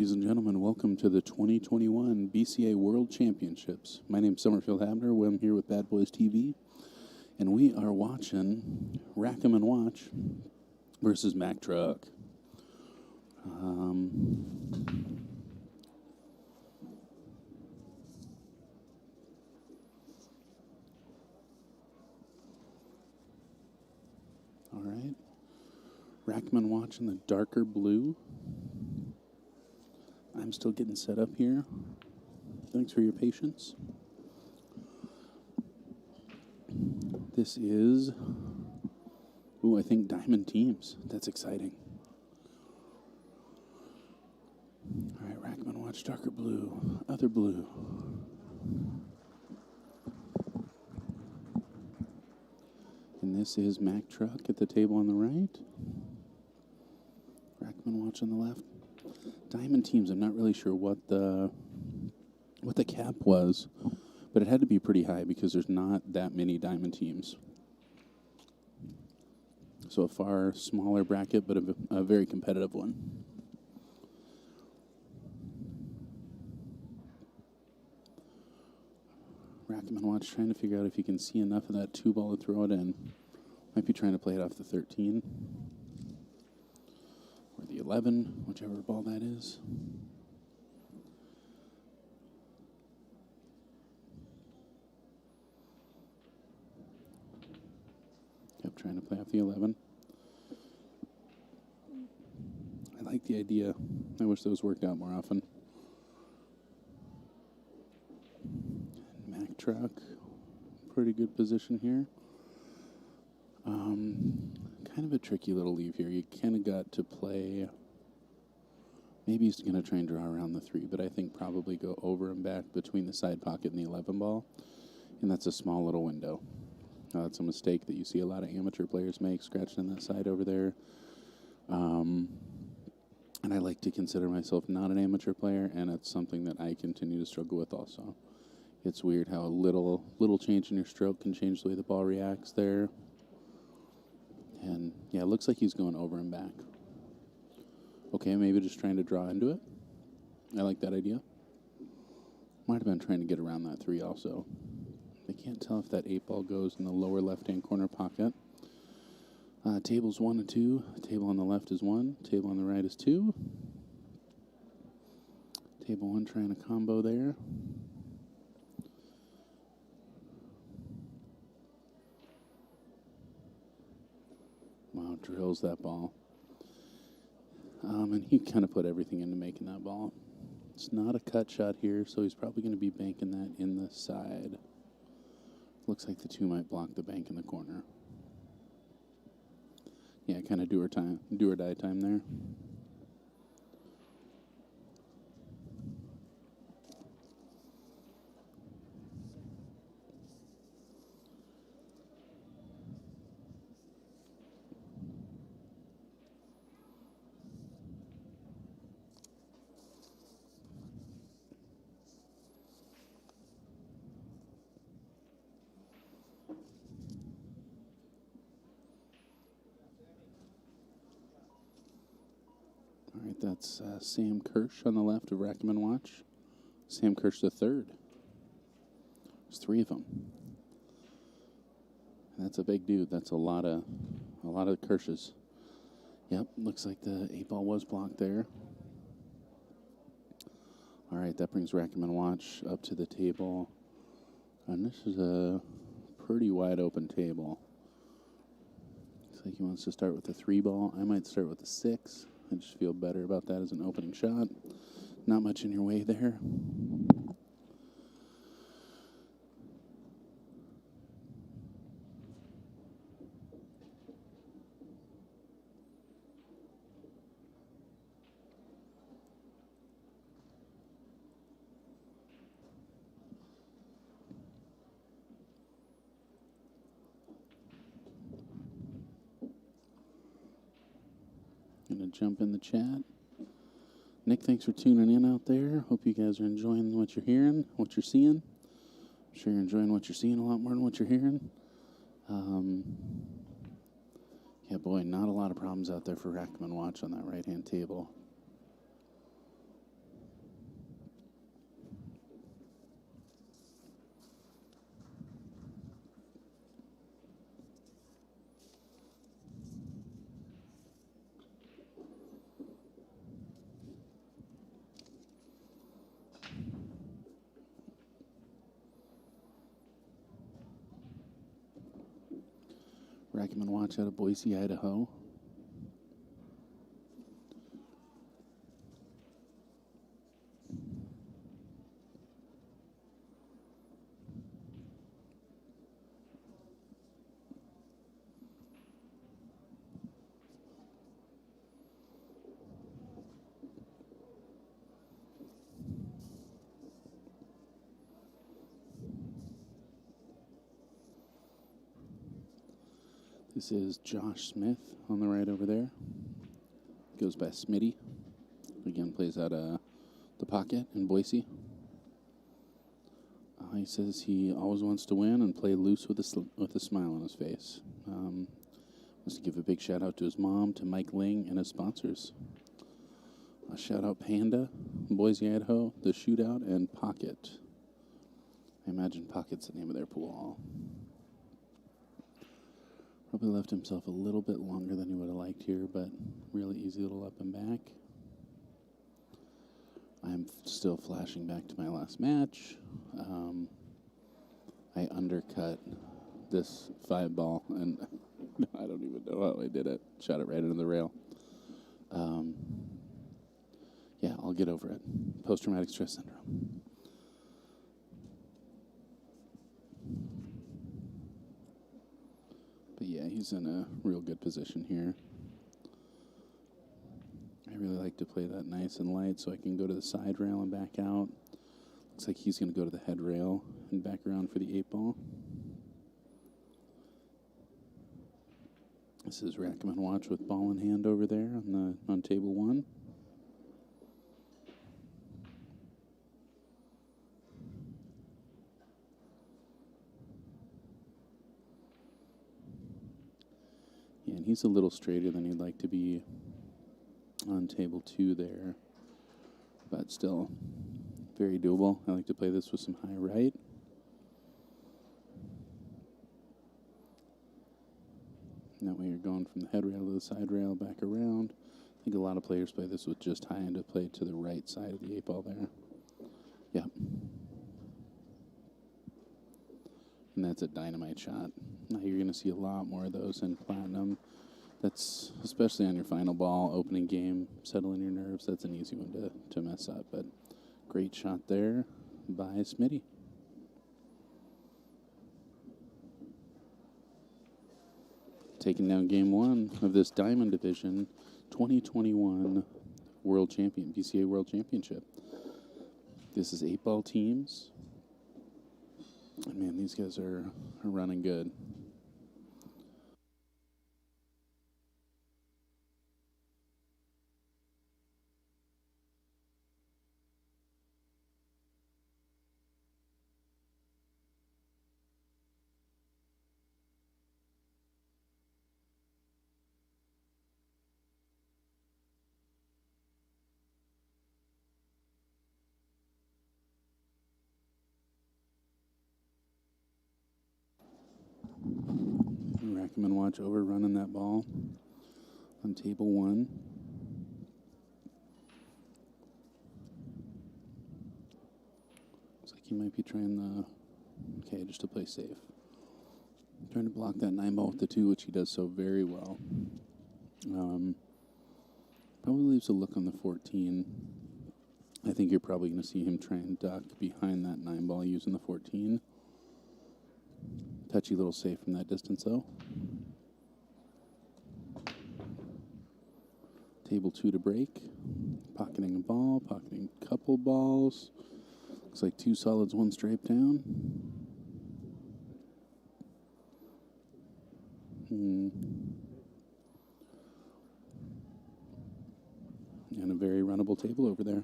Ladies and gentlemen, welcome to the 2021 BCA World Championships. My name's Summerfield Habner. I'm here with Badboys TV, and we are watching Rackem and Watch versus Mack Truck. All right. Rackem and Watch in the darker blue. I'm still getting set up here. Thanks for your patience. This is, I think diamond teams. That's exciting. All right, Rackem and Watch, darker blue, other blue. And this is Mack Truck at the table on the right. Rackem and Watch on the left. Diamond teams, I'm not really sure what the cap was, but it had to be pretty high because there's not that many diamond teams. So a far smaller bracket, but a very competitive one. Rackem and Watch trying to figure out if he can see enough of that 2-ball to throw it in. Might be trying to play it off the 13. Or the 11, whichever ball that is. Kept trying to play off the 11. I like the idea. I wish those worked out more often. Mack Truck, pretty good position here. Kind of a tricky little leave here. You kind of got to play. Maybe he's going to try and draw around the 3, but I think probably go over and back between the side pocket and the 11 ball. And that's a small little window. That's a mistake that you see a lot of amateur players make, scratching that side over there. And I like to consider myself not an amateur player, and it's something that I continue to struggle with also. It's weird how a little change in your stroke can change the way the ball reacts there. And, yeah, it looks like he's going over and back. Okay, maybe just trying to draw into it. I like that idea. Might have been trying to get around that 3 also. I can't tell if that 8-ball goes in the lower left-hand corner pocket. Tables 1 and 2. Table on the left is 1. Table on the right is 2. Table 1 trying a combo there. Wow, drills that ball. And he kind of put everything into making that ball. It's not a cut shot here, so he's probably going to be banking that in the side. Looks like the 2 might block the bank in the corner. Yeah, kind of do or die time there. All right, that's Sam Kirsch on the left of Rackem and Watch. Sam Kirsch the third. There's 3 of them. And that's a big dude. That's a lot of Kirsches. Yep, looks like the 8-ball was blocked there. All right, that brings Rackem and Watch up to the table. And this is a pretty wide open table. Looks like he wants to start with the 3-ball. I might start with the 6. I just feel better about that as an opening shot. Not much in your way there. Gonna jump in the chat. Nick, thanks for tuning in out there. Hope you guys are enjoying what you're hearing, what you're seeing. I'm sure you're enjoying what you're seeing a lot more than what you're hearing. Yeah, boy, not a lot of problems out there for Rackem and Watch on that right-hand table. Rackem and Watch out of Boise, Idaho. This is Josh Smith on the right over there. Goes by Smitty. Again, plays out of the pocket in Boise. He says he always wants to win and play loose with a smile on his face. Wants to give a big shout out to his mom, to Mike Ling, and his sponsors. Shout out Panda, Boise, Idaho, The Shootout, and Pocket. I imagine Pocket's the name of their pool hall. Probably left himself a little bit longer than he would have liked here, but really easy little up and back. I'm still flashing back to my last match. I undercut this 5-ball, and I don't even know how I did it. Shot it right into the rail. Yeah, I'll get over it. Post-traumatic stress syndrome. But yeah, he's in a real good position here. I really like to play that nice and light so I can go to the side rail and back out. Looks like he's going to go to the head rail and back around for the 8-ball. This is Rackem and Watch with ball in hand over there on table 1. Yeah, and he's a little straighter than he'd like to be on table 2 there, but still very doable. I like to play this with some high right. And that way you're going from the head rail to the side rail, back around. I think a lot of players play this with just high end to play to the right side of the 8-ball there. Yeah. And that's a dynamite shot. Now you're going to see a lot more of those in Platinum. That's, especially on your final ball, opening game, settling your nerves, that's an easy one to mess up. But great shot there by Smitty. Taking down game 1 of this Diamond Division 2021 BCA World Championship. This is 8-ball teams. And man, these guys are running good. Rackem and Watch overrunning that ball on table 1. Looks like he might be trying just to play safe. Trying to block that 9-ball with the 2, which he does so very well. Probably leaves a look on the 14. I think you're probably going to see him try and duck behind that 9-ball using the 14. Touchy little safe from that distance, though. Table 2 to break. Pocketing a ball, pocketing a couple balls. Looks like 2 solids, 1 straight down. And a very runnable table over there.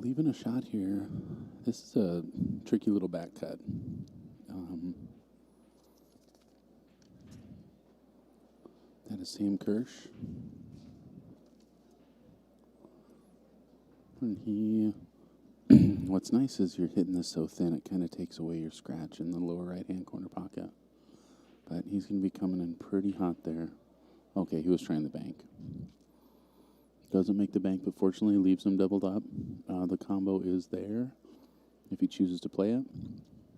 leaving a shot here. This is a tricky little back cut. That is Sam Kirsch. And he, what's nice is you're hitting this so thin, it kind of takes away your scratch in the lower right-hand corner pocket. But he's going to be coming in pretty hot there. Okay, he was trying the bank. Doesn't make the bank, but fortunately leaves him doubled up. The combo is there if he chooses to play it.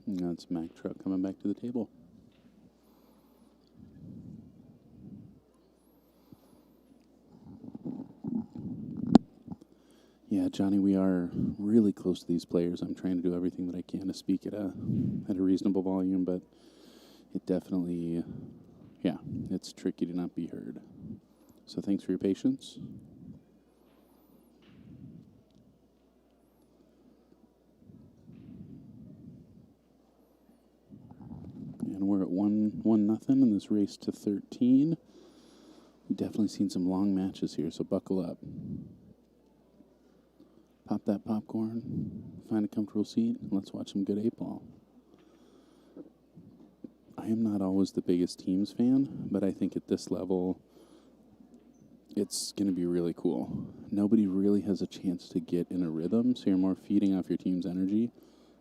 And that's Mack Truck coming back to the table. Yeah, Johnny, we are really close to these players. I'm trying to do everything that I can to speak at a reasonable volume, but it definitely, yeah, it's tricky to not be heard. So thanks for your patience. And we're at 1-0 in this race to 13. We've definitely seen some long matches here, so buckle up. Pop that popcorn, find a comfortable seat, and let's watch some good 8-ball. I am not always the biggest teams fan, but I think at this level, it's going to be really cool. Nobody really has a chance to get in a rhythm, so you're more feeding off your team's energy,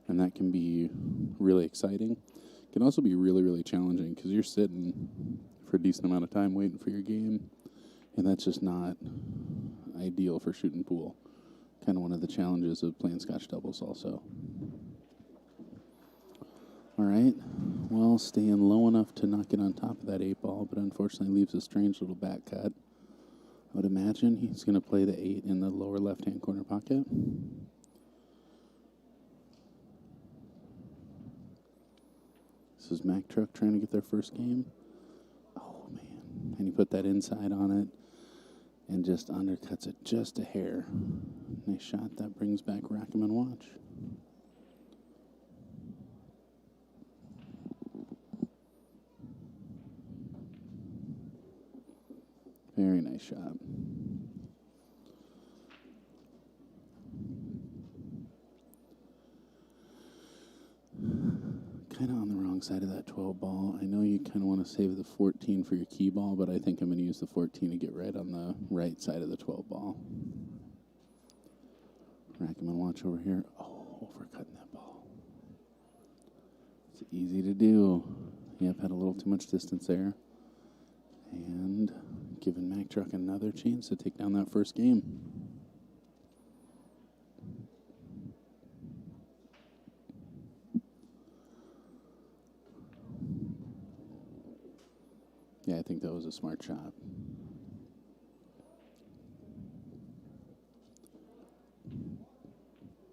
and that can be really exciting. It can also be really, really challenging because you're sitting for a decent amount of time waiting for your game, and that's just not ideal for shooting pool. Kind of one of the challenges of playing Scotch doubles also. All right, well, staying low enough to not get on top of that 8-ball, but unfortunately leaves a strange little back cut. I would imagine he's going to play the 8 in the lower left-hand corner pocket. This is Mack Truck trying to get their first game. Oh, man. And he put that inside on it and just undercuts it just a hair. Nice shot. That brings back Rackem and watch. Very nice shot. Kind of on the wrong side of that 12 ball. I know you kind of want to save the 14 for your key ball, but I think I'm going to use the 14 to get right on the right side of the 12 ball. Rackham and watch over here. Oh, overcutting that ball. It's easy to do. Yep, had a little too much distance there. And giving Mack Truck another chance to take down that first game. Yeah, I think that was a smart shot.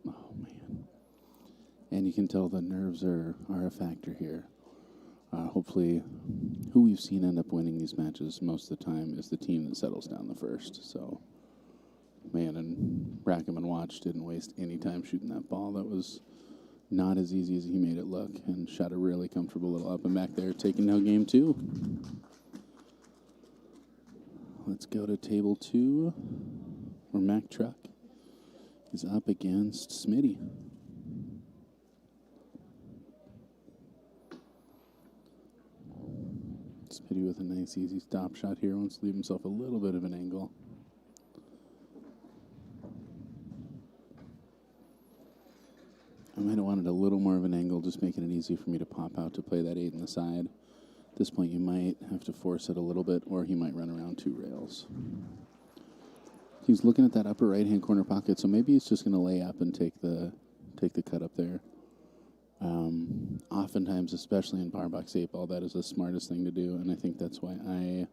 Oh, man. And you can tell the nerves are a factor here. Hopefully, who we've seen end up winning these matches most of the time is the team that settles down the first. So, man, and Rackem and Watch didn't waste any time shooting that ball. That was not as easy as he made it look, and shot a really comfortable little up and back there, taking now game 2. Let's go to table 2, where Mack Truck is up against Smitty. Smitty with a nice, easy stop shot here. Wants to leave himself a little bit of an angle. I might have wanted a little more of an angle, just making it easy for me to pop out to play that 8 in the side. At this point, you might have to force it a little bit, or he might run around 2 rails. He's looking at that upper right-hand corner pocket, so maybe he's just going to lay up and take the cut up there. Oftentimes, especially in power box 8-ball, that is the smartest thing to do, and I think that's why I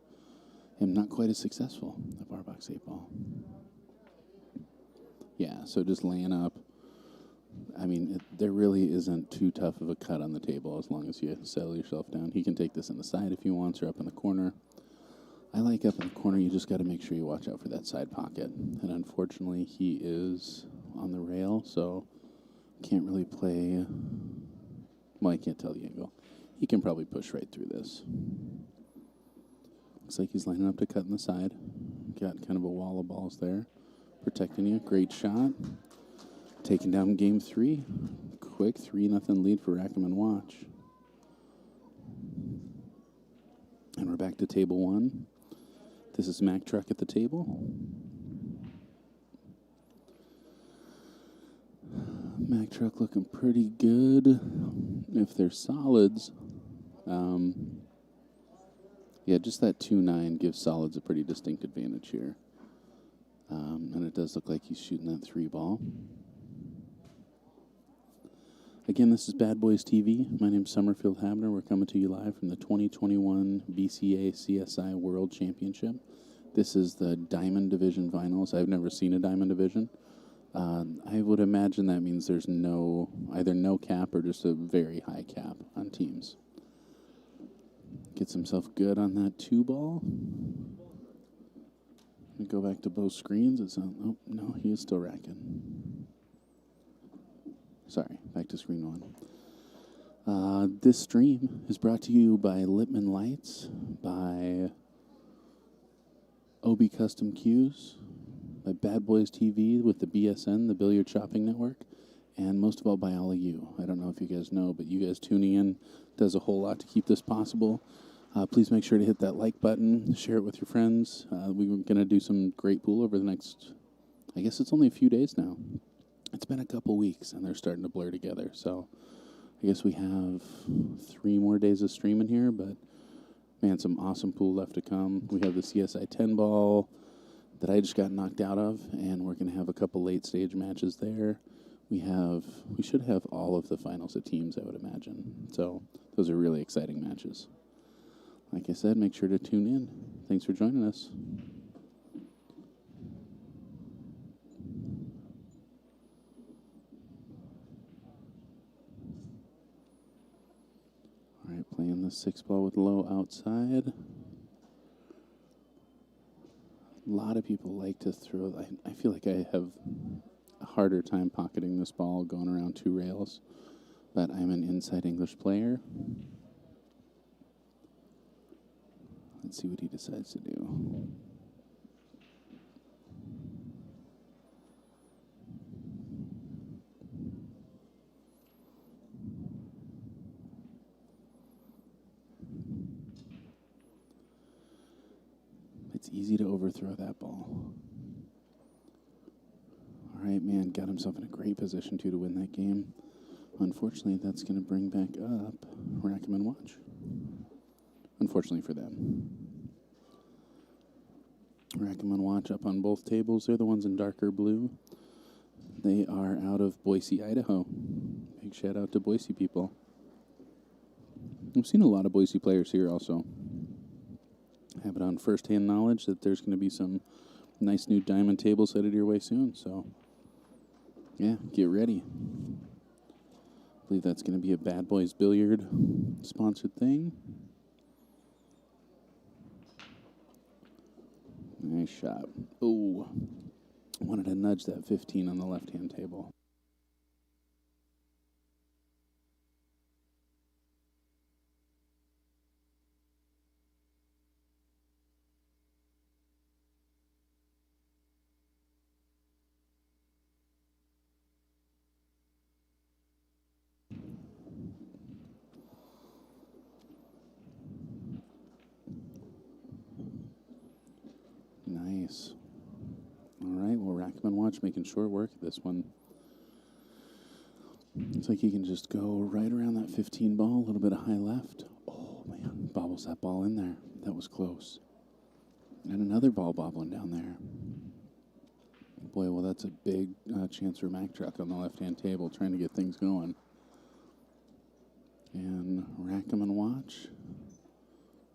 am not quite as successful at power box 8-ball. Yeah, so just laying up. I mean, there really isn't too tough of a cut on the table as long as you settle yourself down. He can take this in the side if he wants or up in the corner. I like up in the corner. You just got to make sure you watch out for that side pocket. And unfortunately, he is on the rail, so can't really play. Well, I can't tell the angle. He can probably push right through this. Looks like he's lining up to cut in the side. Got kind of a wall of balls there, protecting you. Great shot. taking down game 3. Quick 3-0 lead for Rackham and Watch. And we're back to table 1. This is Mack Truck at the table. Mack Truck looking pretty good. If they're solids, yeah, just that 2-9 gives solids a pretty distinct advantage here. And it does look like he's shooting that 3 ball. Again, this is Badboys TV. My name's Summerfield Habner. We're coming to you live from the 2021 BCA CSI World Championship. This is the Diamond Division Finals. I've never seen a Diamond Division. I would imagine that means there's either no cap or just a very high cap on teams. Gets himself good on that 2 ball. We go back to both screens. Oh, no, he is still racking. Sorry, back to screen 1. This stream is brought to you by Lippman Lights, by OB Custom Cues, by Badboys TV with the BSN, the Billiard Shopping Network, and most of all by all of you. I don't know if you guys know, but you guys tuning in does a whole lot to keep this possible. Please make sure to hit that like button, share it with your friends. We're going to do some great pool over the next, I guess it's only a few days now. It's been a couple weeks, and they're starting to blur together. So I guess we have 3 more days of streaming here, but, man, some awesome pool left to come. We have the CSI 10 ball that I just got knocked out of, and we're going to have a couple late-stage matches there. We should have all of the finals of teams, I would imagine. So those are really exciting matches. Like I said, make sure to tune in. Thanks for joining us. All right, playing the 6 ball with low outside. A lot of people like to throw. I feel like I have a harder time pocketing this ball going around 2 rails, but I'm an inside English player. Let's see what he decides to do. It's easy to overthrow that ball. All right, man, got himself in a great position, too, to win that game. Unfortunately, that's going to bring back up Rackem and Watch. Unfortunately for them. Rackham and Watch up on both tables. They're the ones in darker blue. They are out of Boise, Idaho. Big shout out to Boise people. I've seen a lot of Boise players here also. Have it on first-hand knowledge that there's going to be some nice new diamond tables headed your way soon. So, yeah, get ready. I believe that's going to be a Badboys Billiard sponsored thing. Nice shot. Oh, wanted to nudge that 15 on the left-hand table. Nice. All right, well, Rackem and Watch making short work of this one. Looks like he can just go right around that 15 ball, a little bit of high left. Oh, man, bobbles that ball in there. That was close. And another ball bobbling down there. Boy, well, that's a big chance for Mack Truck on the left-hand table, trying to get things going. And Rackem and Watch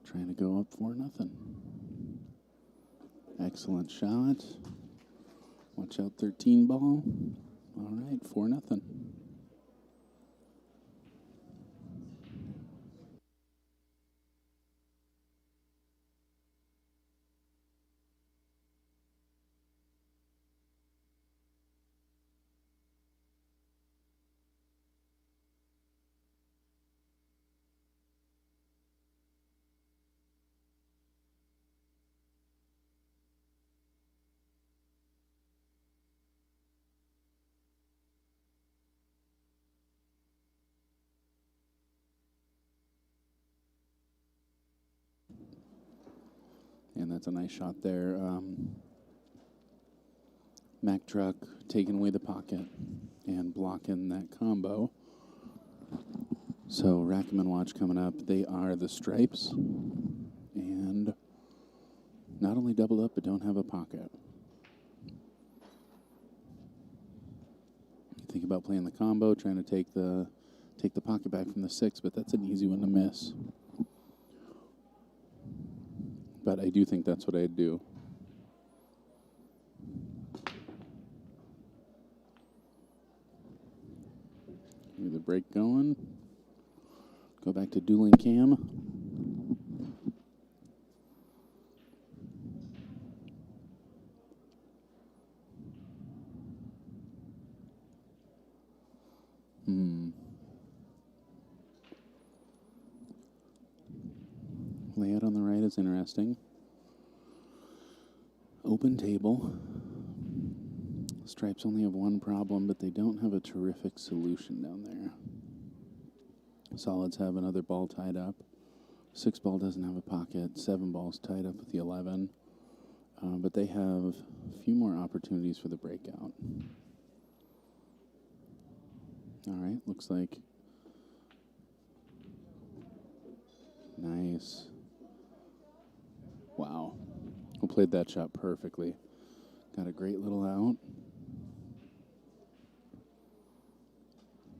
trying to go up 4-0. Excellent shot. Watch out, 13 ball. All right, 4-0. And that's a nice shot there. Mack Truck taking away the pocket and blocking that combo. So Rackem and Watch coming up. They are the stripes. And not only doubled up, but don't have a pocket. Think about playing the combo, trying to take the pocket back from the 6, but that's an easy one to miss. But I do think that's what I'd do. Get the break going. Go back to dueling cam. Layout on the right is interesting. Open table. Stripes only have one problem, but they don't have a terrific solution down there. Solids have another ball tied up. 6 ball doesn't have a pocket. 7 ball's tied up with the 11. But they have a few more opportunities for the breakout. All right, looks like nice. Wow. Who played that shot perfectly. Got a great little out.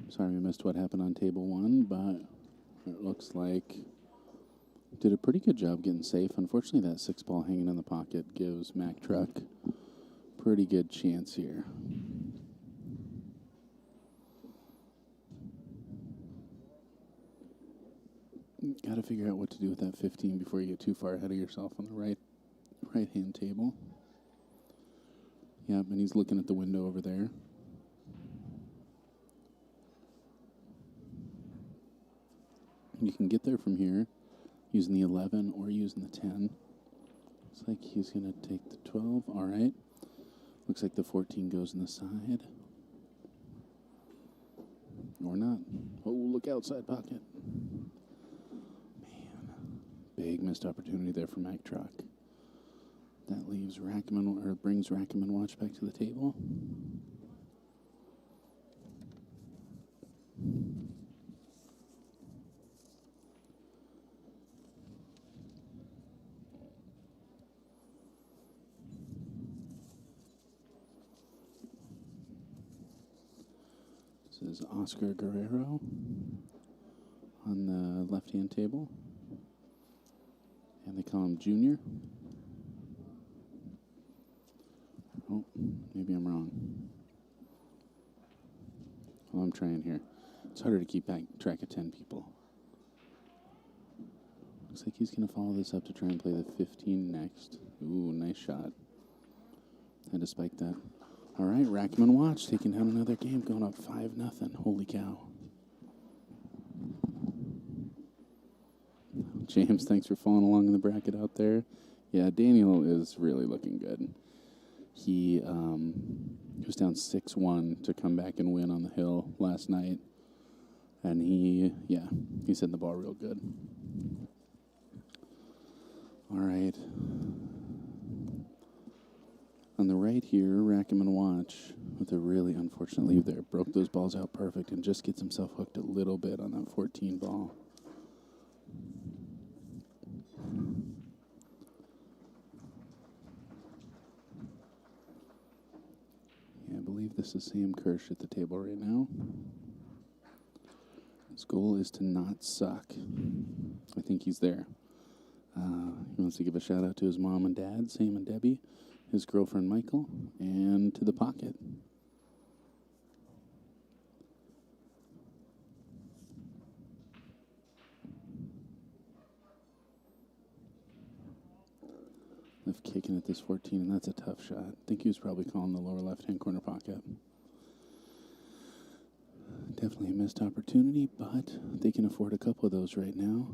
Sorry we missed what happened on table 1, but it looks like did a pretty good job getting safe. Unfortunately, that 6 ball hanging in the pocket gives Mack Truck pretty good chance here. Got to figure out what to do with that 15 before you get too far ahead of yourself on the right-hand table. Yep, and he's looking at the window over there. You can get there from here using the 11 or using the 10. Looks like he's going to take the 12. All right. Looks like the 14 goes in the side. Or not. Oh, look outside pocket. Man, big missed opportunity there for Mack Truck. That leaves Rackem, or brings Rackem and Watch back to the table. This is Oscar Guerrero on the left-hand table. And they call him Junior. Oh, maybe I'm wrong. Well, I'm trying here. It's harder to keep track of 10 people. Looks like he's going to follow this up to try and play the 15 next. Ooh, nice shot. Had to spike that. All right, Rackem and Watch taking down another game, going up 5-0. Holy cow. James, thanks for following along in the bracket out there. Yeah, Daniel is really looking good. He was down 6-1 to come back and win on the hill last night. And he's hitting the ball real good. All right. On the right here, Rackem and Watch with a really unfortunate leave there. Broke those balls out perfect and just gets himself hooked a little bit on that 14 ball. Yeah, I believe this is Sam Kirsch at the table right now. His goal is to not suck. I think he's there. He wants to give a shout out to his mom and dad, Sam and Debbie, his girlfriend Michael, and to the pocket. Left kicking at this 14, and that's a tough shot. I think he was probably calling the lower left-hand corner pocket. Definitely a missed opportunity, but they can afford a couple of those right now.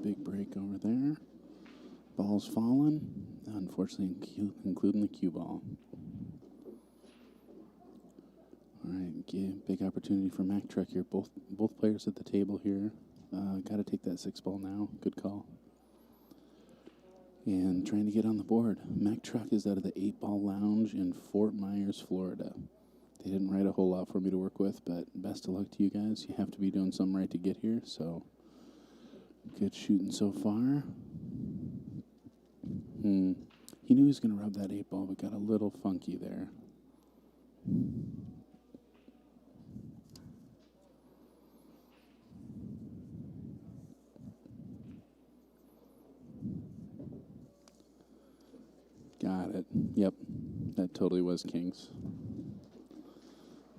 big break over there. Ball's fallen, unfortunately, including the cue ball. All right, big opportunity for Mack Truck here. Both players at the table here. Got to take that 6 ball now. Good call. And trying to get on the board. Mack Truck is out of the 8 ball lounge in Fort Myers, Florida. They didn't write a whole lot for me to work with, but best of luck to you guys. You have to be doing something right to get here, so good shooting so far. He knew he was going to rub that 8 ball, but got a little funky there. Got it. Yep, that totally was kings.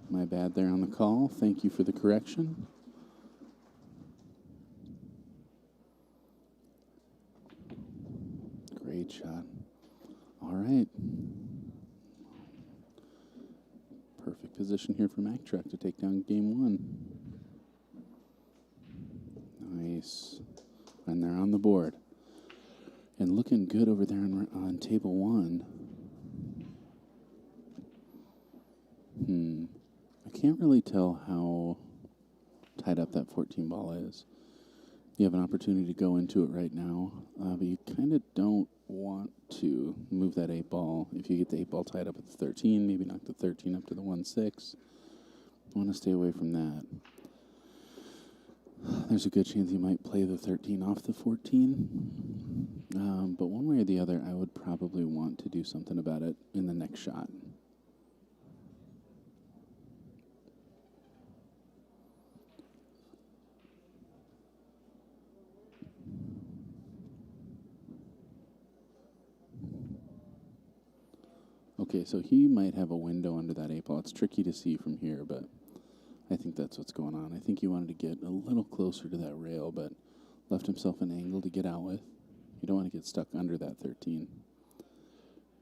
My bad there on the call. Thank you for the correction. Great shot. All right. Perfect position here for Mack Truck to take down game 1. Nice. And they're on the board. And looking good over there on table 1. I can't really tell how tied up that 14 ball is. You have an opportunity to go into it right now, but you kind of don't want to move that 8 ball. If you get the 8 ball tied up at the 13, maybe knock the 13 up to the 1-6. You want to stay away from that. There's a good chance you might play the 13 off the 14. But one way or the other, I would probably want to do something about it in the next shot. Okay, so he might have a window under that 8 ball. It's tricky to see from here, but I think that's what's going on. I think he wanted to get a little closer to that rail, but left himself an angle to get out with. You don't want to get stuck under that 13.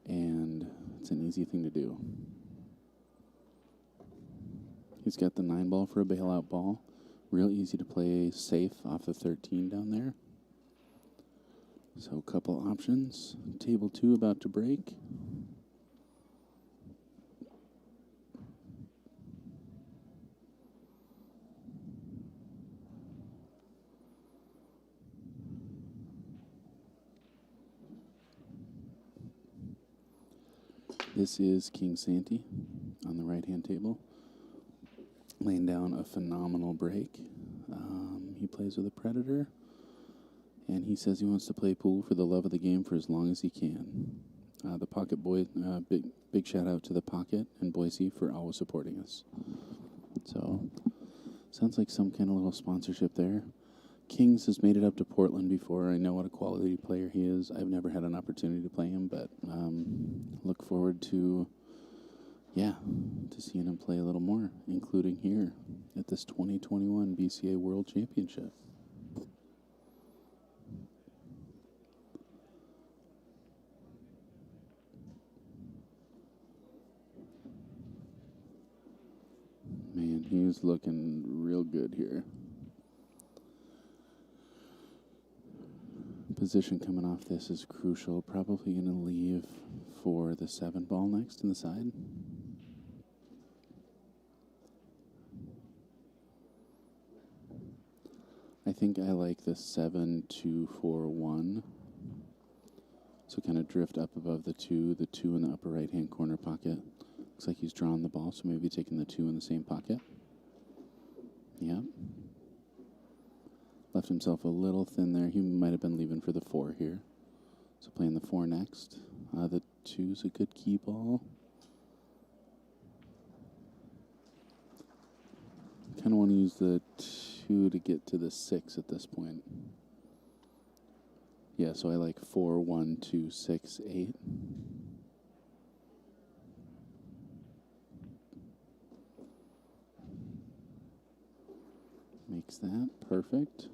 And it's an easy thing to do. He's got the 9 ball for a bailout ball. Real easy to play safe off the 13 down there. So a couple options. Table 2 about to break. This is King Santy on the right-hand table, laying down a phenomenal break. He plays with a Predator, and he says he wants to play pool for the love of the game for as long as he can. The Pocket Boy, big shout out to the Pocket and Boise for always supporting us. So, sounds like some kind of little sponsorship there. Kings has made it up to Portland before. I know what a quality player he is. I've never had an opportunity to play him, but look forward to seeing him play a little more, including here at this 2021 BCA World Championship. Man, he's looking real good here. Position coming off this is crucial. Probably going to leave for the 7 ball next in the side. I think I like the 7-2-4-1. So kind of drift up above the 2 in the upper right-hand corner pocket. Looks like he's drawn the ball, so maybe taking the 2 in the same pocket. Yeah. Left himself a little thin there. He might have been leaving for the 4 here. So playing the 4 next. The 2's a good key ball. Kind of want to use the 2 to get to the 6 at this point. Yeah, so I like 4, 1, 2, 6, 8. Makes that perfect.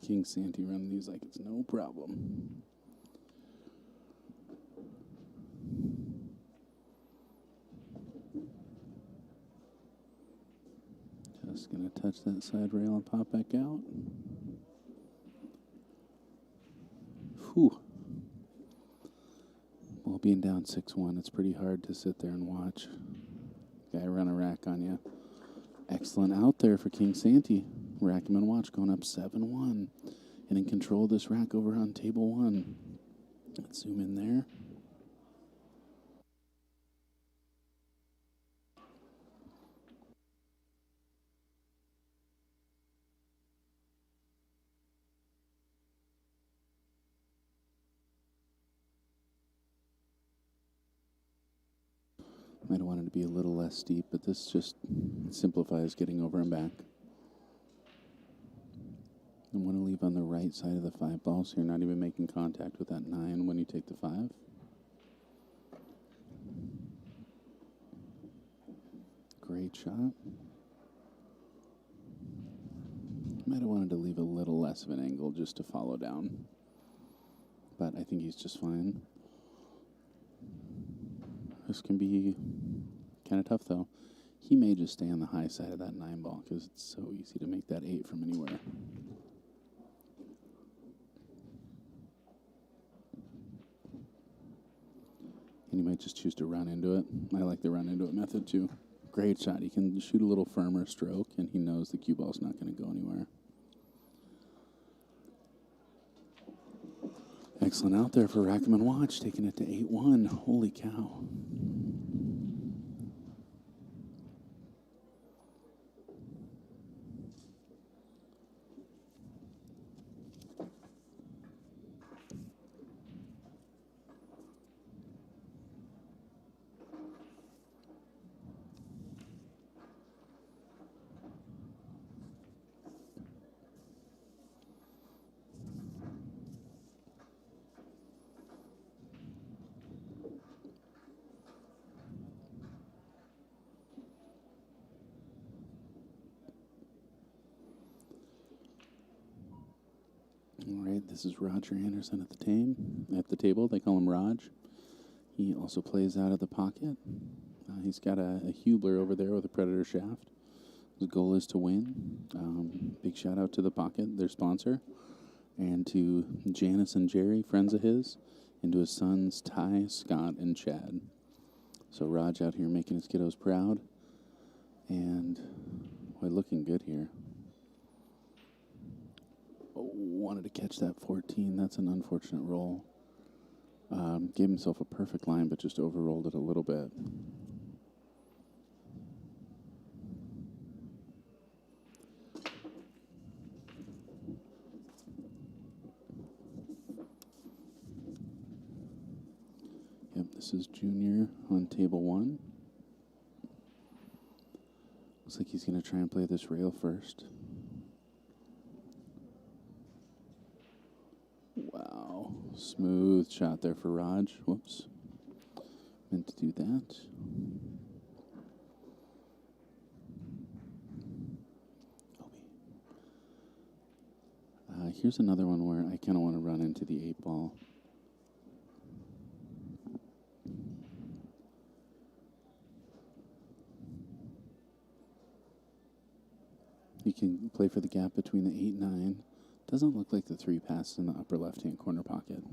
King Santy running these like it's no problem. Just going to touch that side rail and pop back out. Whew. Well, being down 6-1, it's pretty hard to sit there and watch. Guy run a rack on you. Excellent out there for King Santy. Rackem and watch going up 7-1. And in control of this rack over on table 1. Let's zoom in there. Might have wanted to be a little less steep, but this just simplifies getting over and back. I want to leave on the right side of the 5 ball, so you're not even making contact with that 9 when you take the 5. Great shot. Might have wanted to leave a little less of an angle just to follow down, but I think he's just fine. This can be kind of tough, though. He may just stay on the high side of that 9 ball because it's so easy to make that 8 from anywhere. And he might just choose to run into it. I like the run into it method, too. Great shot. He can shoot a little firmer stroke, and he knows the cue ball's not going to go anywhere. Excellent out there for Rackem and watch, taking it to 8-1. Holy cow. All right, this is Roger Anderson at the table. They call him Raj. He also plays out of the pocket. He's got a Hubler over there with a Predator shaft. His goal is to win. Big shout out to the pocket, their sponsor, and to Janice and Jerry, friends of his, and to his sons Ty, Scott, and Chad. So Raj out here making his kiddos proud, and boy, looking good here. Oh, wanted to catch that 14. That's an unfortunate roll. Gave himself a perfect line, but just overrolled it a little bit. Yep, this is Junior on table 1. Looks like he's going to try and play this rail first. Wow, smooth shot there for Raj. Whoops, meant to do that. Here's another one where I kind of want to run into the 8 ball. You can play for the gap between the 8 and 9. Doesn't look like the 3 passes in the upper left-hand corner pocket.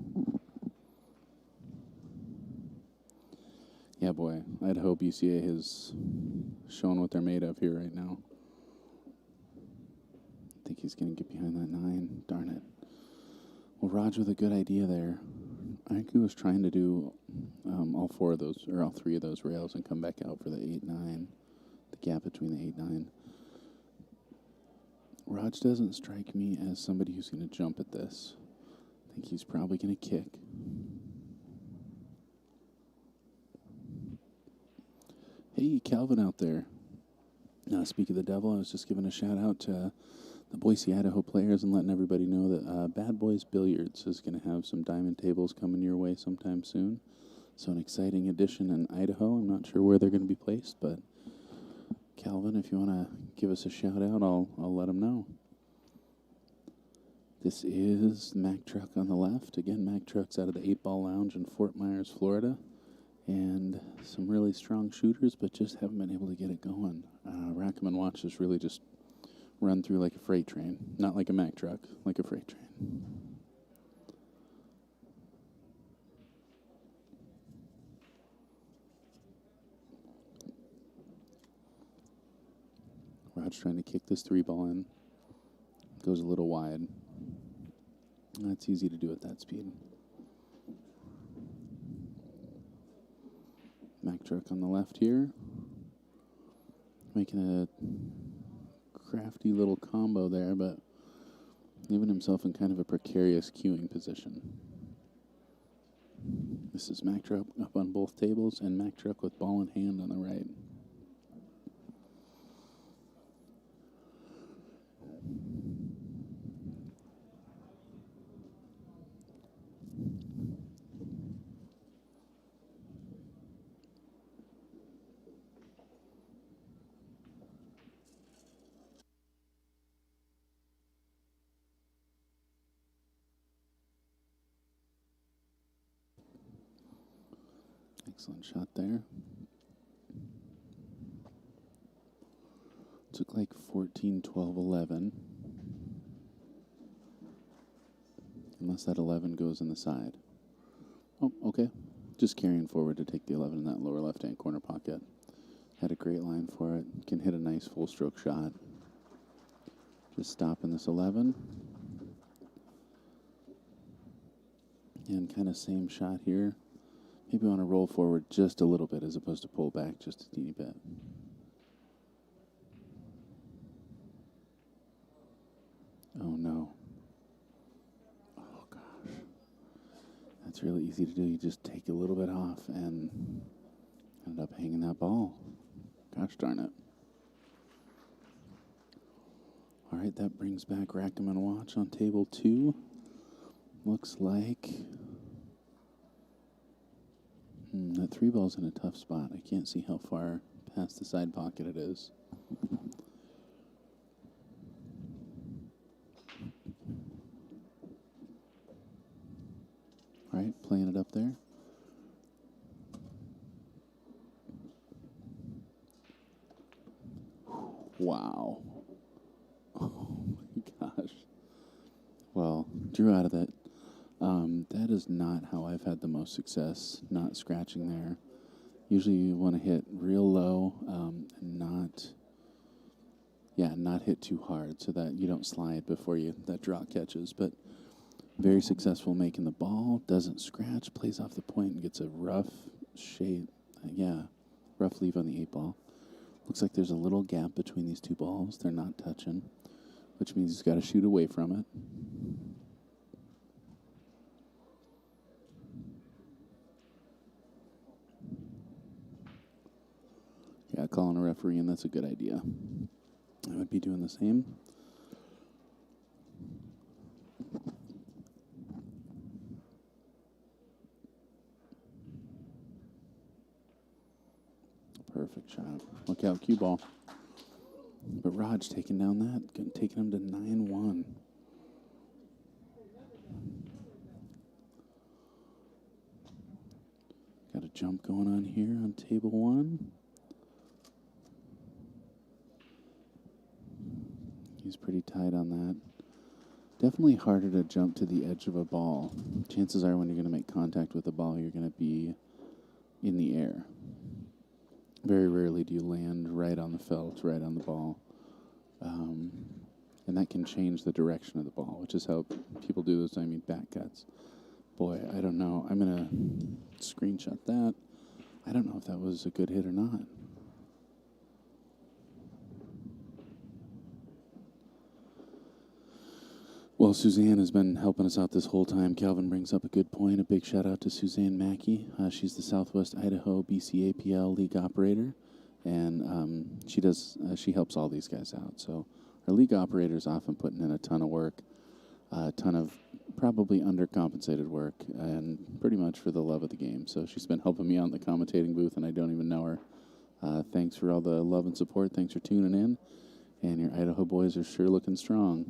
Yeah, boy, I'd hope UCA has shown what they're made of here right now. I think he's going to get behind that 9. Darn it. Well, Raj with a good idea there. I think he was trying to do all 4 of those, or all 3 of those rails and come back out for the 8-9, the gap between the 8-9. Raj doesn't strike me as somebody who's going to jump at this. I think he's probably going to kick. Hey, Calvin out there. Speak of the devil, I was just giving a shout out to the Boise, Idaho players and letting everybody know that Badboys Billiards is going to have some diamond tables coming your way sometime soon. So an exciting addition in Idaho. I'm not sure where they're going to be placed, but Calvin, if you want to give us a shout out, I'll let him know. This is Mack Truck on the left. Again, Mack Truck's out of the 8-Ball Lounge in Fort Myers, Florida. And some really strong shooters, but just haven't been able to get it going. Rackem and Watch has really just run through like a freight train. Not like a Mack Truck, like a freight train. Rod's trying to kick this 3-ball in. Goes a little wide. That's easy to do at that speed. Mack Truck on the left here. Making a crafty little combo there, but leaving himself in kind of a precarious queuing position. This is Mack Truck up on both tables, and Mack Truck with ball in hand on the right. Excellent shot there. Took like 14, 12, 11. Unless that 11 goes in the side. Oh, okay. Just carrying forward to take the 11 in that lower left-hand corner pocket. Had a great line for it. Can hit a nice full-stroke shot. Just stopping this 11. And kind of same shot here. Maybe want to roll forward just a little bit as opposed to pull back just a teeny bit. Oh, no. Oh, gosh. That's really easy to do. You just take a little bit off and end up hanging that ball. Gosh darn it. All right, that brings back Rackem and Watch on table 2. Looks like... that 3-ball's in a tough spot. I can't see how far past the side pocket it is. All right, playing it up there. Wow. Oh, my gosh. Well, drew out of that. That is not how I've had the most success, not scratching there. Usually you want to hit real low and not hit too hard so that you don't slide before that draw catches. But very successful making the ball, doesn't scratch, plays off the point and gets a rough shade. Rough leave on the 8-ball. Looks like there's a little gap between these two balls. They're not touching, which means he's got to shoot away from it. Yeah, calling a referee, and that's a good idea. I would be doing the same. Perfect shot. Look out, cue ball. But Rod's taking down that, taking him to 9-1. Got a jump going on here on table 1. He's pretty tight on that. Definitely harder to jump to the edge of a ball. Chances are when you're going to make contact with the ball, you're going to be in the air. Very rarely do you land right on the felt, right on the ball. And that can change the direction of the ball, which is how people do those, back cuts. Boy, I don't know. I'm going to screenshot that. I don't know if that was a good hit or not. Well, Suzanne has been helping us out this whole time. Calvin brings up a good point. A big shout out to Suzanne Mackey. She's the Southwest Idaho BCAPL league operator, and she helps all these guys out. So our league operator is often putting in a ton of work, a ton of probably undercompensated work, and pretty much for the love of the game. So she's been helping me out in the commentating booth, and I don't even know her. Thanks for all the love and support. Thanks for tuning in, and your Idaho boys are sure looking strong.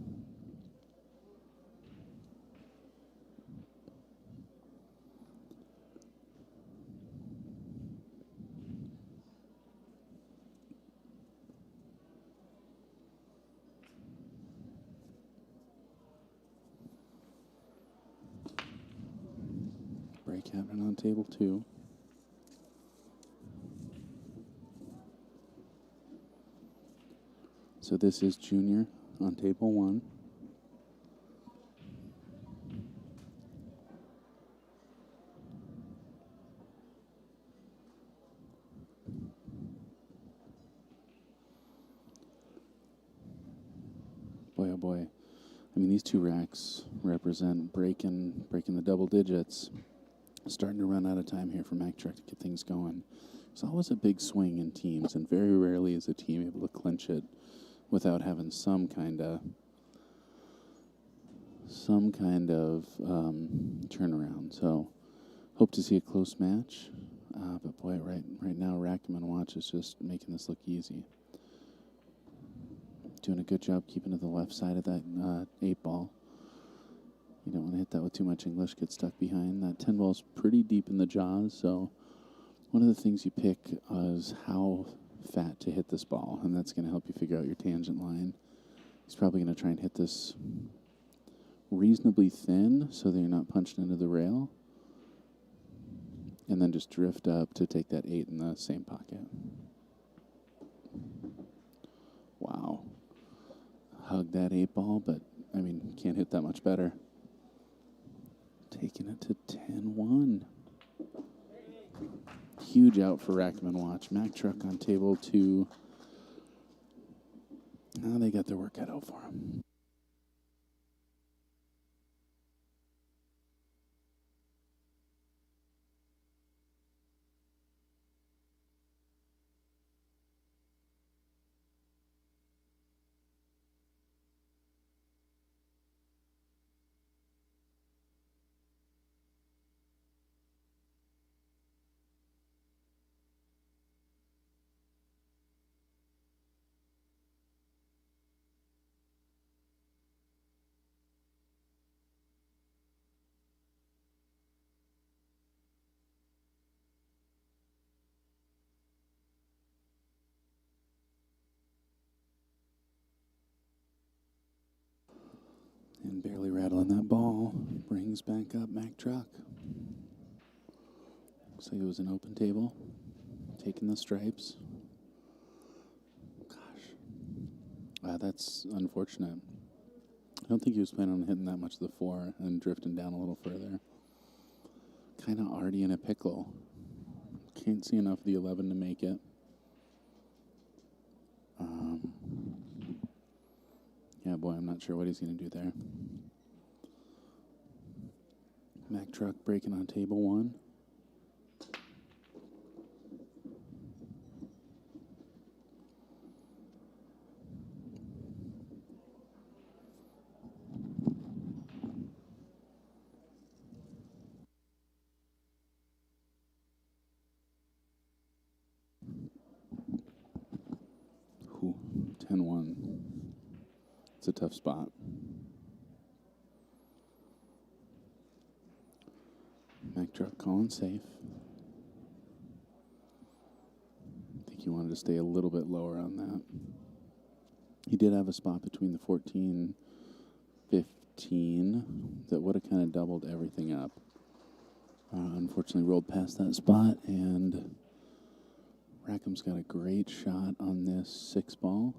Captain on table 2. So this is Junior on table 1. Boy, oh boy. I mean, these two racks represent breaking the double digits. Starting to run out of time here for Mack Truck to get things going. There's always a big swing in teams, and very rarely is a team able to clinch it without having some kind of turnaround. So, hope to see a close match. But boy, right now, Rackem and Watch is just making this look easy. Doing a good job keeping to the left side of that 8 ball. You don't want to hit that with too much English, get stuck behind. That 10 ball's pretty deep in the jaws, so one of the things you pick is how fat to hit this ball, and that's going to help you figure out your tangent line. He's probably going to try and hit this reasonably thin so that you're not punched into the rail, and then just drift up to take that 8 in the same pocket. Wow. Hug that 8 ball, but, I mean, can't hit that much better. Taking it to 10-1. Huge out for Rackem and Watch. Mack Truck on table 2. Now they got their work cut out for them. And barely rattling that ball. Brings back up Mack Truck. Looks like it was an open table. Taking the stripes. Gosh. That's unfortunate. I don't think he was planning on hitting that much of the 4 and drifting down a little further. Kind of already in a pickle. Can't see enough of the 11 to make it. Yeah, boy, I'm not sure what he's going to do there. Mack Truck breaking on table 1. Ooh, 10-1. It's a tough spot. Mack Truck calling safe. I think he wanted to stay a little bit lower on that. He did have a spot between the 14, 15 that would have kind of doubled everything up. Unfortunately, rolled past that spot, and Rackham's got a great shot on this 6 ball.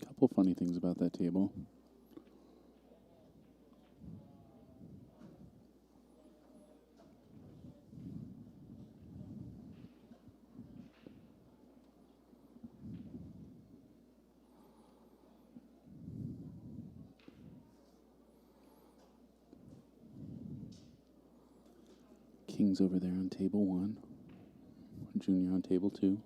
Couple funny things about that table. King's over there on table 1. Junior on table 2.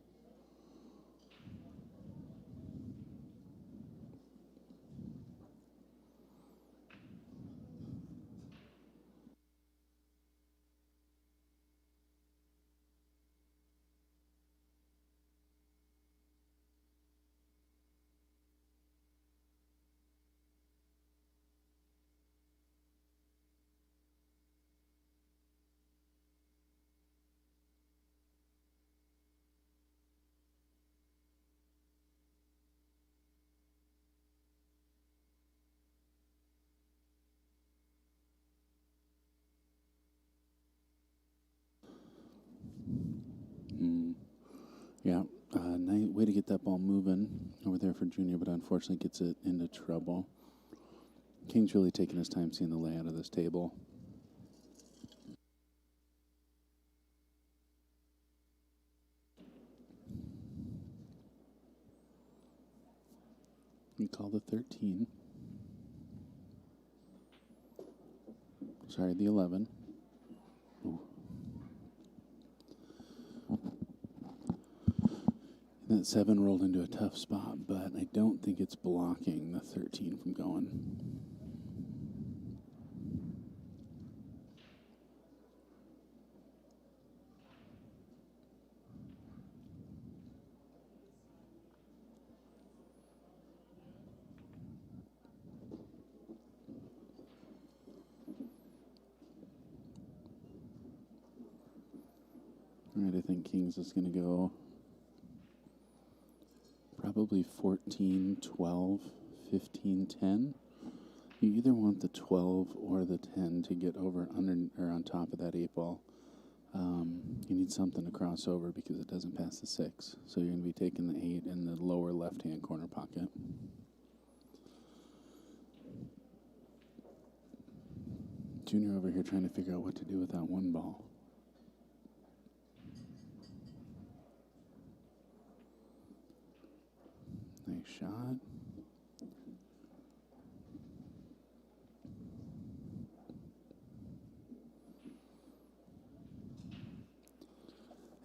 to get that ball moving over there for Junior, but unfortunately gets it into trouble. King's really taking his time seeing the layout of this table. We call the 13. Sorry, the 11. Ooh. That 7 rolled into a tough spot, but I don't think it's blocking the 13 from going. All right, I think Kings is going to go probably 14, 12, 15, 10. You either want the 12 or the 10 to get over under or on top of that 8 ball. You need something to cross over because it doesn't pass the 6. So you're going to be taking the 8 in the lower left-hand corner pocket. Junior over here trying to figure out what to do with that 1 ball. Nice shot.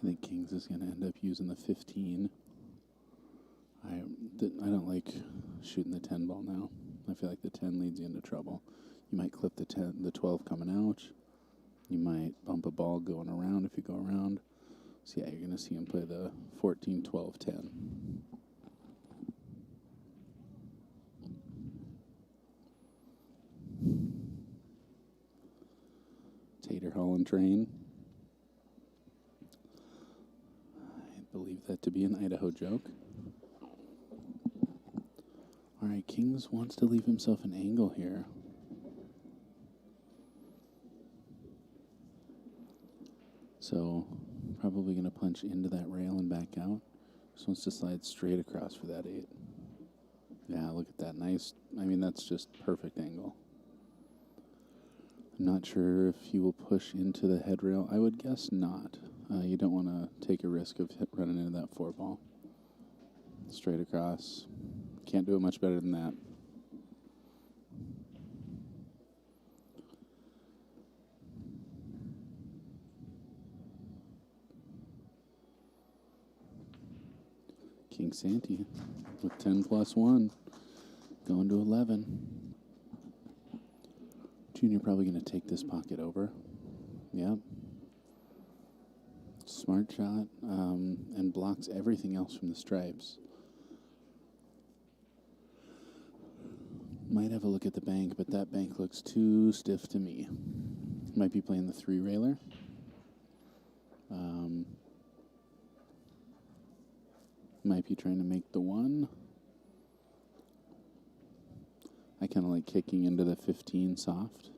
I think Kings is going to end up using the 15. I don't like shooting the 10 ball now. I feel like the 10 leads you into trouble. You might clip the 12 coming out. You might bump a ball going around if you go around. So yeah, you're going to see him play the 14, 12, 10. Tater Holland train. I believe that to be an Idaho joke. All right, Kings wants to leave himself an angle here. So probably going to punch into that rail and back out. Just wants to slide straight across for that 8. Yeah, look at that. Nice. I mean, that's just perfect angle. I'm not sure if he will push into the head rail. I would guess not. You don't want to take a risk of running into that 4 ball. Straight across. Can't do it much better than that. King Santy with 10 plus 1. Going to 11. Junior probably going to take this pocket over. Yep. Smart shot, and blocks everything else from the stripes. Might have a look at the bank, but that bank looks too stiff to me. Might be playing the 3 railer. Might be trying to make the 1. I kind of like kicking into the 15 soft.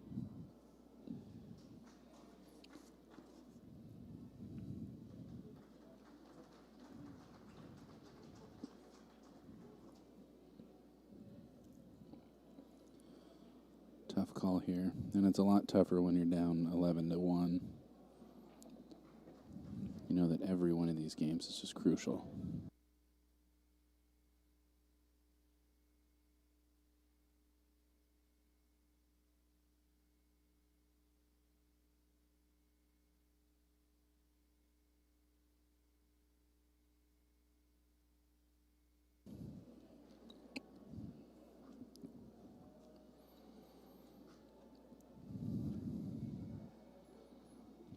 Tough call here, and it's a lot tougher when you're down 11 to 1. You know that every one of these games is just crucial.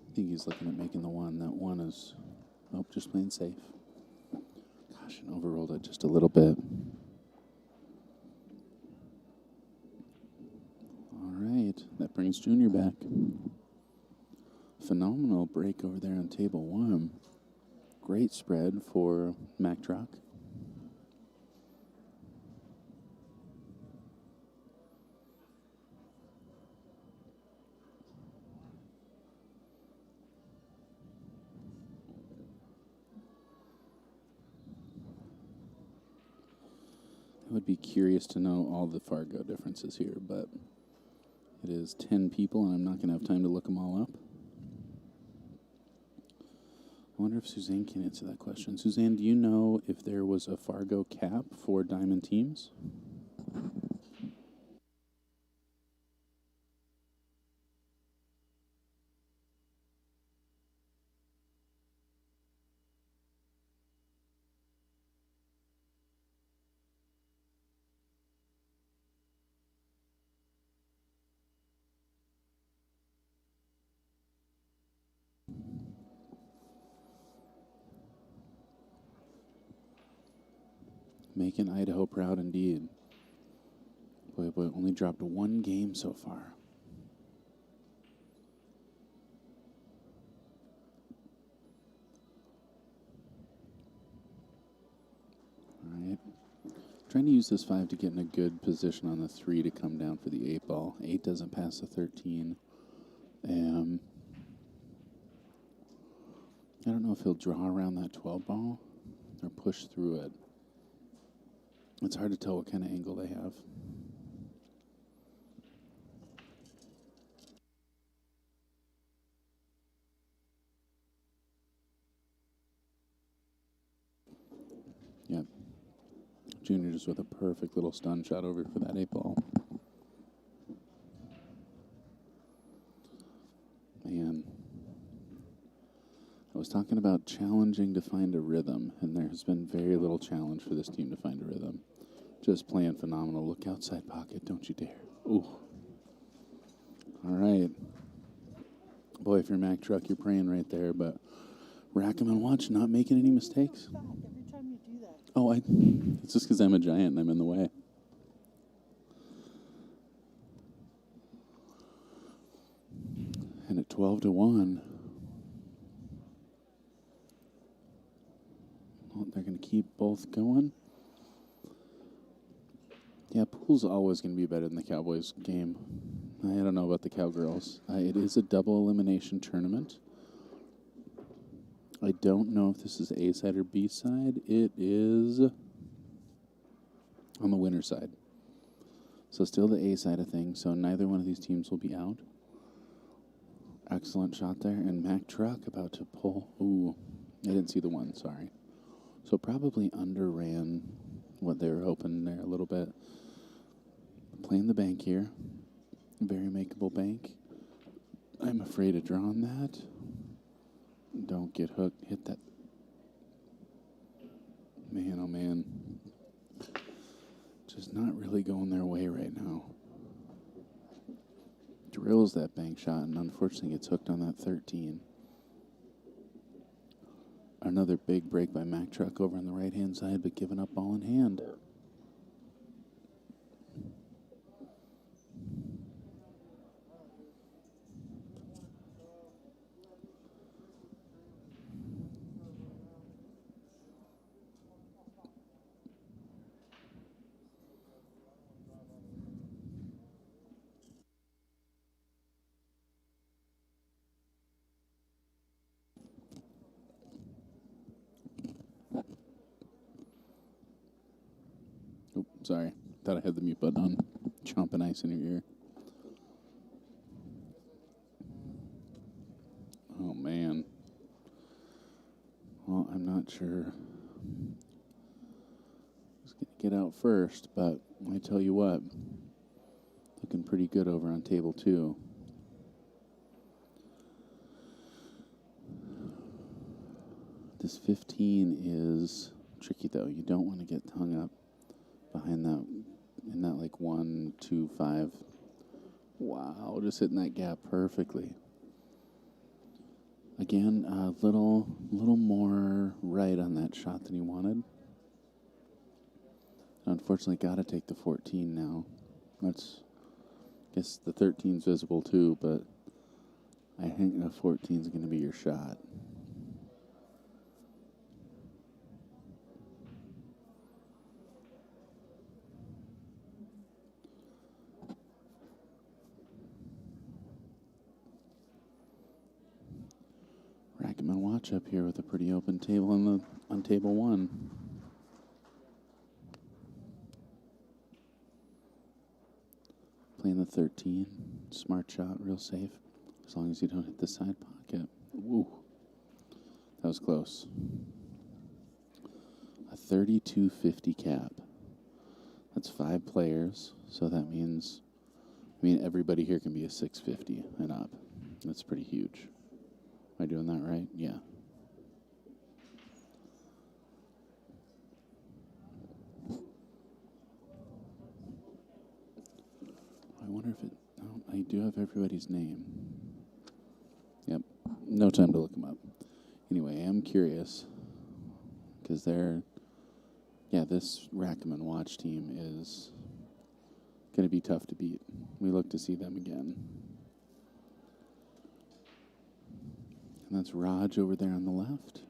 I think he's looking at making the 1. That 1 is, just playing safe. Gosh, and overrolled it just a little bit. All right, that brings Junior back. Phenomenal break over there on table 1. Great spread for Mack Truck. I would be curious to know all the Fargo differences here, but it is 10 people, and I'm not going to have time to look them all up. I wonder if Suzanne can answer that question. Suzanne, do you know if there was a Fargo cap for diamond teams? Making Idaho proud indeed. Boy, only dropped one game so far. All right. Trying to use this 5 to get in a good position on the 3 to come down for the 8 ball. 8 doesn't pass the 13. I don't know if he'll draw around that 12 ball or push through it. It's hard to tell what kind of angle they have. Yep. Junior just with a perfect little stun shot over for that 8 ball. Man. I was talking about challenging to find a rhythm, and there has been very little challenge for this team to find a rhythm. Just playing phenomenal. Look outside pocket, don't you dare. Ooh. All right. Boy, if you're Mack Truck, you're praying right there, but Rackem and watch, not making any mistakes. Every time you do that. Oh, it's just because I'm a giant and I'm in the way. And at 12-1, well, they're going to keep both going. Yeah, pool's always going to be better than the Cowboys game. I don't know about the Cowgirls. It is a double elimination tournament. I don't know if this is A side or B side. It is on the winner side. So still the A side of things. So neither one of these teams will be out. Excellent shot there. And Mack Truck about to pull. Ooh, I didn't see the one, sorry. So probably underran what they were hoping there a little bit. Playing the bank here. Very makeable bank. I'm afraid of drawing that. Don't get hooked. Hit that. Man, oh man. Just not really going their way right now. Drills that bank shot and unfortunately gets hooked on that 13. Another big break by Mack Truck over on the right-hand side, but giving up ball in hand. Oh, sorry. Thought I had the mute button on. Chomping ice in your ear. Oh, man. Well, I'm not sure who's going to get out first, but I tell you what, looking pretty good over on table 2. This 15 is tricky, though. You don't want to get hung up behind that, in that like 1, 2, 5. Wow, just hitting that gap perfectly. Again, a little more right on that shot than he wanted. Unfortunately, got to take the 14 now. I guess the 13's visible too, but I think the 14's going to be your shot. Rackem and watch up here with a pretty open table on table 1. the 13. Smart shot, real safe. As long as you don't hit the side pocket. Woo. That was close. A 32.50 cap. That's 5 players, so that means, everybody here can be a 650 and up. That's pretty huge. Am I doing that right? Yeah. I wonder if it, oh, I do have everybody's name. Yep. No time to look them up. Anyway, I'm curious, because this Rackham and Watch team is going to be tough to beat. We look to see them again. And that's Raj over there on the left.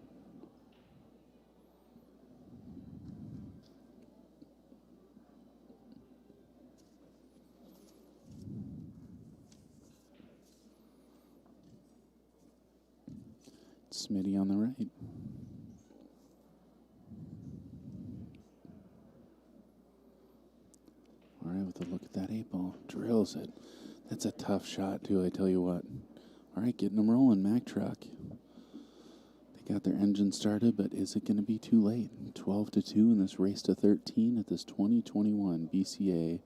Smitty on the right. All right, with a look at that 8-ball. Drills it. That's a tough shot, too, I tell you what. All right, getting them rolling, Mack Truck. They got their engine started, but is it going to be too late? 12-2 in this race to 13 at this 2021 BCA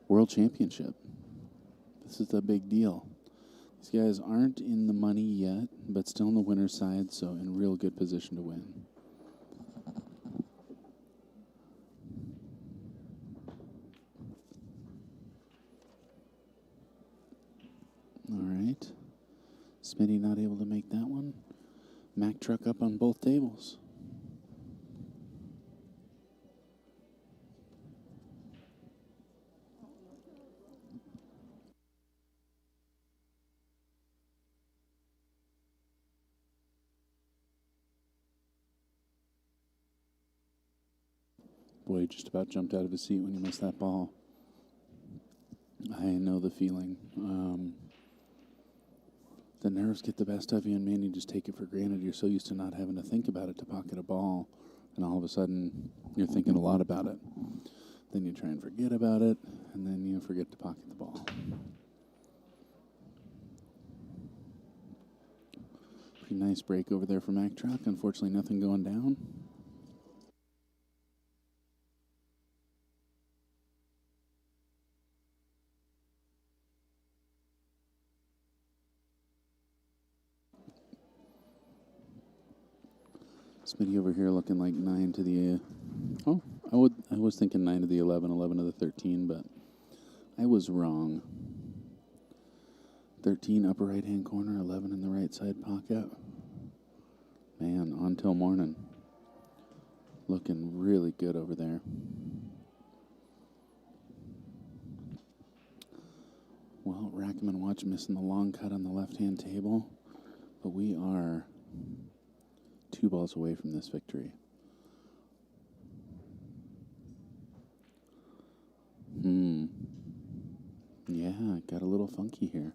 World Championship. This is a big deal. These guys aren't in the money yet, but still on the winner's side, so in real good position to win. All right. Smitty not able to make that one. Mack Truck up on both tables. Boy, he just about jumped out of his seat when he missed that ball. I know the feeling. The nerves get the best of you, and man, you just take it for granted. You're so used to not having to think about it to pocket a ball, and all of a sudden, you're thinking a lot about it. Then you try and forget about it, and then you forget to pocket the ball. Pretty nice break over there for Mack Truck. Unfortunately, nothing going down. Smitty over here looking like 9 to the... I was thinking 9 to the 11, 11 to the 13, but I was wrong. 13 upper right-hand corner, 11 in the right side pocket. Man, on till morning. Looking really good over there. Well, Rackem and Watch missing the long cut on the left-hand table, but we are 2 balls away from this victory. Yeah, got a little funky here.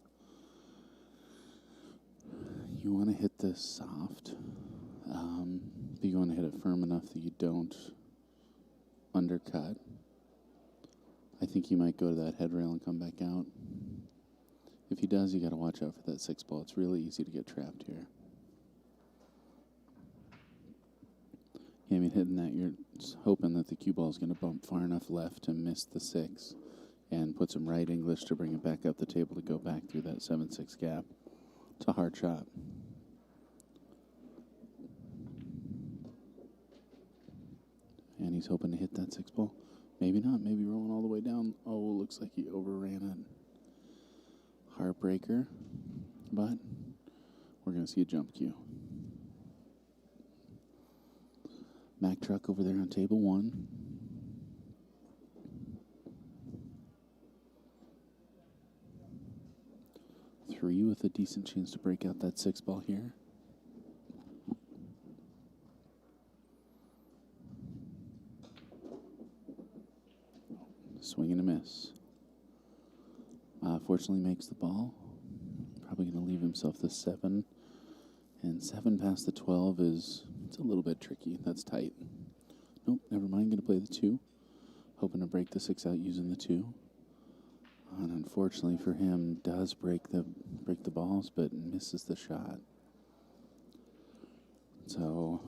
You want to hit this soft. You want to hit it firm enough that you don't undercut. I think he might go to that head rail and come back out. If he does, you got to watch out for that 6 ball. It's really easy to get trapped here. Yeah, hitting that, you're hoping that the cue ball is going to bump far enough left to miss the 6 and put some right English to bring it back up the table to go back through that 7-6 gap. It's a hard shot. And he's hoping to hit that 6 ball. Maybe not. Maybe rolling all the way down. Oh, looks like he overran it. Heartbreaker. But we're going to see a jump cue. Mack Truck over there on table 1. Three with a decent chance to break out that 6 ball here. Swing and a miss. Fortunately makes the ball. Probably going to leave himself the 7. And 7 past the 12 it's a little bit tricky. That's tight. Nope, never mind. Going to play the 2. Hoping to break the 6 out using the 2. And unfortunately for him, does break the balls, but misses the shot. So,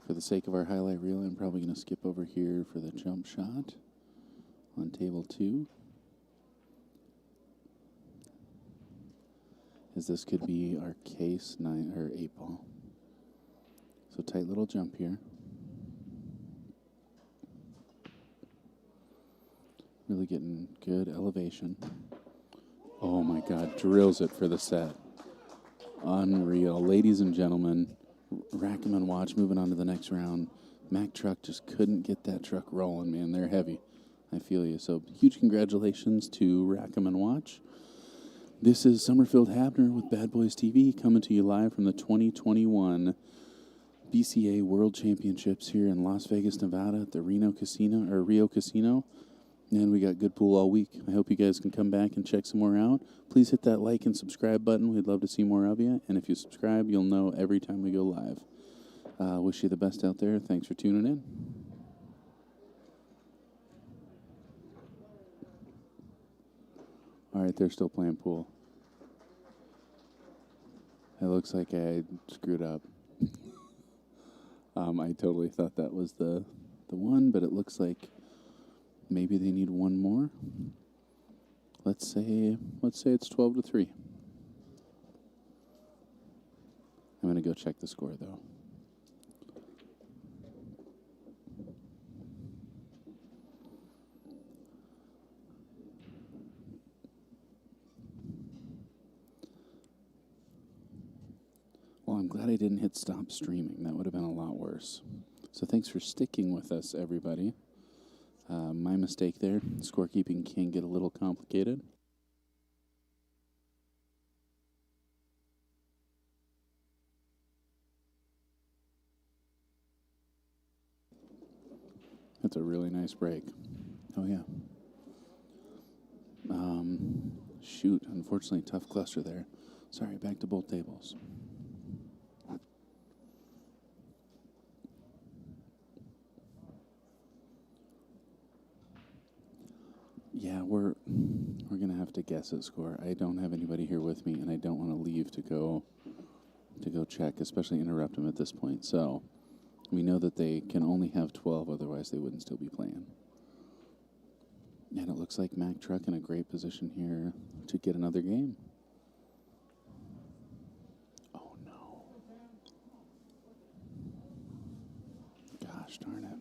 for the sake of our highlight reel, I'm probably going to skip over here for the jump shot on table 2. As this could be our case 9 or 8 ball. So tight little jump here. Really getting good elevation. Oh my God, drills it for the set. Unreal. Ladies and gentlemen, Rackem and Watch moving on to the next round. Mack Truck just couldn't get that truck rolling, man. They're heavy. I feel you. So huge congratulations to Rackem and Watch. This is Summerfield Habner with Badboys TV coming to you live from the 2021 BCA World Championships here in Las Vegas, Nevada at the Rio Casino. And we got good pool all week. I hope you guys can come back and check some more out. Please hit that like and subscribe button. We'd love to see more of you. And if you subscribe, you'll know every time we go live. Wish you the best out there. Thanks for tuning in. All right, they're still playing pool. It looks like I screwed up. I totally thought that was the one, but it looks like maybe they need one more. Let's say it's 12-3. I'm going to go check the score, though. Well, I'm glad I didn't hit stop streaming. That would have been a lot worse. So thanks for sticking with us, everybody. My mistake there. Scorekeeping can get a little complicated. That's a really nice break. Oh, yeah. Shoot. Unfortunately, tough cluster there. Sorry, back to both tables. Yeah, we're gonna have to guess at score. I don't have anybody here with me, and I don't want to leave to go check, especially interrupt them at this point. So we know that they can only have 12, otherwise they wouldn't still be playing. And it looks like Mack Truck in a great position here to get another game. Oh no! Gosh darn it!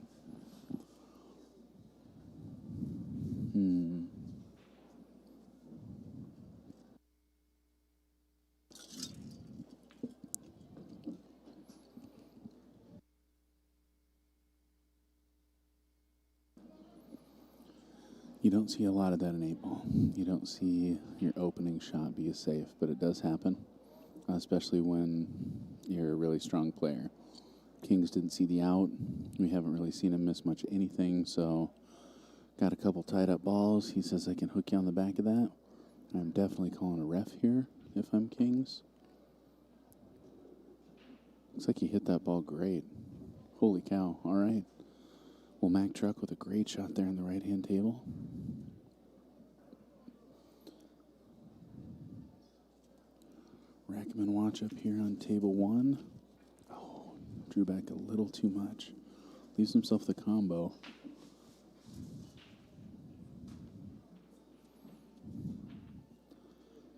You don't see a lot of that in 8-ball. You don't see your opening shot be a safe, but it does happen, especially when you're a really strong player. Kings didn't see the out. We haven't really seen him miss much anything, so got a couple tied up balls. He says I can hook you on the back of that. I'm definitely calling a ref here if I'm Kings. Looks like he hit that ball great. Holy cow. All right. Well, Mack Truck with a great shot there in the right-hand table. Rackem and Watch up here on table 1. Oh, drew back a little too much. Leaves himself the combo.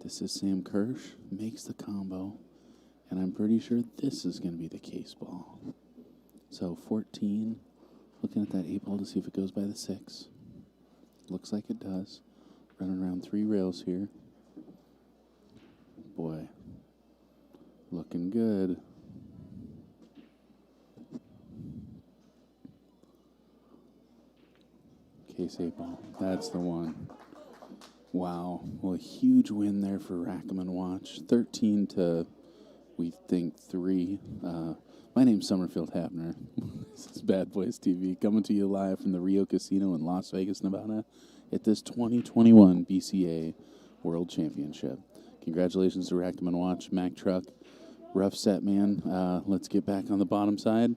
This is Sam Kirsch, makes the combo, and I'm pretty sure this is going to be the case ball. So 14. Looking at that 8-ball to see if it goes by the 6. Looks like it does. Running around 3 rails here. Boy, looking good. Case 8-ball. That's the one. Wow. Well, a huge win there for Rackem and Watch. 13 to, we think, 3. My name's Summerfield Habner. This is Badboys TV coming to you live from the Rio Casino in Las Vegas, Nevada at this 2021 BCA World Championship. Congratulations to Rackem and Watch, Mack Truck. Rough set, man. Let's get back on the bottom side.